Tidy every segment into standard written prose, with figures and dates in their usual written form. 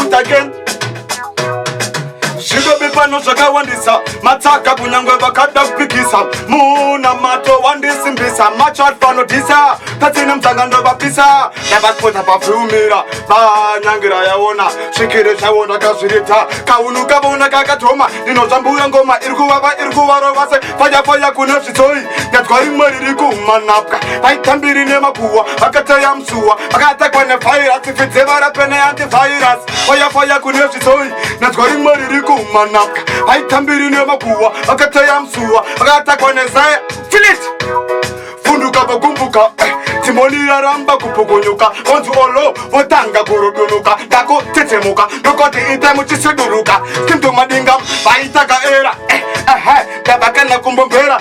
shoot again. Shigo bipano shaka wandisa mataka kunyangwe bakada pikisa muna mato wandisimbisa machart fano disa tatina mtangando bapisa nabakota pafumira banyangira yaona shikire shawona kashirita kaunu kabona kakatoma dinozambuya ngoma irkuwa rovase faya kunefsitoi ngatwari mwariri kumanapka vaitambiri nemakuwa vakataya msuwa vakatakwa nevirus ifidze varapene antivirus faya kunefsitoi ngatwari mwariri kumanapka vaitambiri nemakuwa vakataya msuwa vakatakwa nezaya filit funduka vakumbuka timonira ramba kupokonyuka onzu olo votanga kurudunuka dako tetemuka nokoti ite muchisiduruka kimtu madinga vaitaka era dabakana kumbombera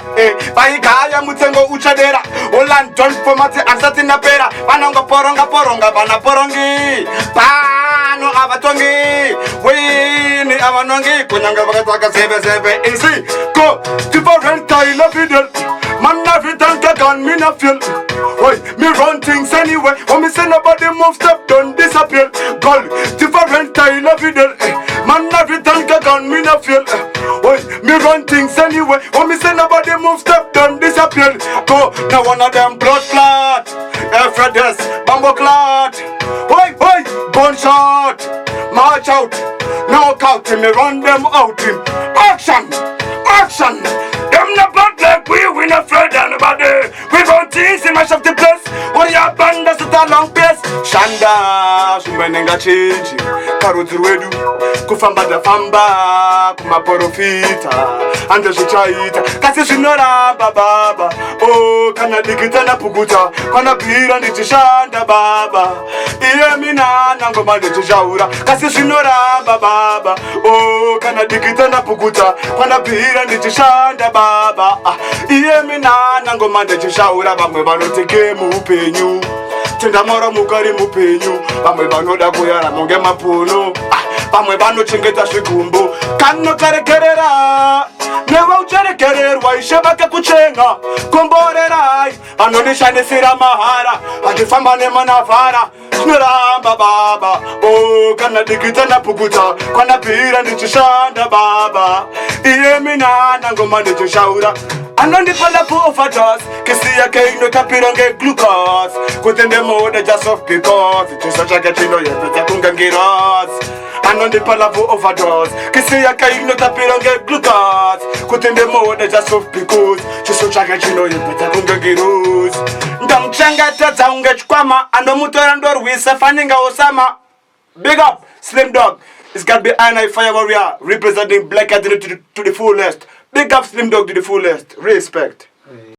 vaikaya mutsengo uchadera olandon fomati ansatina pera vanonga poronga vana porongi pano avatongi wini avanongi kunyanga vakataka zeve isi go different style of video man navitanka gun me na feel oi me run things anyway when me say nobody move step don't disappear girl different style of video man navitanka gun me na feel oi me run things anyway when me say nobody move step don't disappear go now one of them blood clot Efredes bambo clot oi gunshot march out knockout me run them out in action them not bad like we not afraid anybody we run things in mash of the place when your band does it a long pace shanda shumenenga change karudzi rwedu kufamba dafamba kumaprofita ande zvichaita kasi zvinoramba baba oh kana dikita napukuta kana bhira ndichishanda baba iye mina nangoma ndichishaura kasi zvinoramba baba oh kana dikita napukuta kana bhira ndichishanda baba iye mina nangoma ndichishaura vamwe vanoteke muupenyu tindamora mukari mupenyu vamwe vanoda kuyaramo ngemapuno vamwe vanochengeta zvigumbu kanokarekerera newe ucharekererwa ishe vakakuchenga komborerai vanondishandisira mahara vachifamba nemanavhara zvinoramba baba oh kana dikita napukuta kana bhira ndichishanda baba iye mina nangoma ndichishaura anondipa for overdose kisi yake inotapira ngeglucose kutende mode just off because chiso chake chino yepeta kungangiros anondipa for overdose kisi yake inotapira ngeglucose kutende mode just off because chiso chake chino yepeta kungangiros ndamchengetedza ungechikwama anomutora ndorwisa faninga Osama. Big up Slimdoggz. It's got to be I Fire Warrior representing Black Identity to the fullest. Big up Slimdoggz to the fullest. Respect.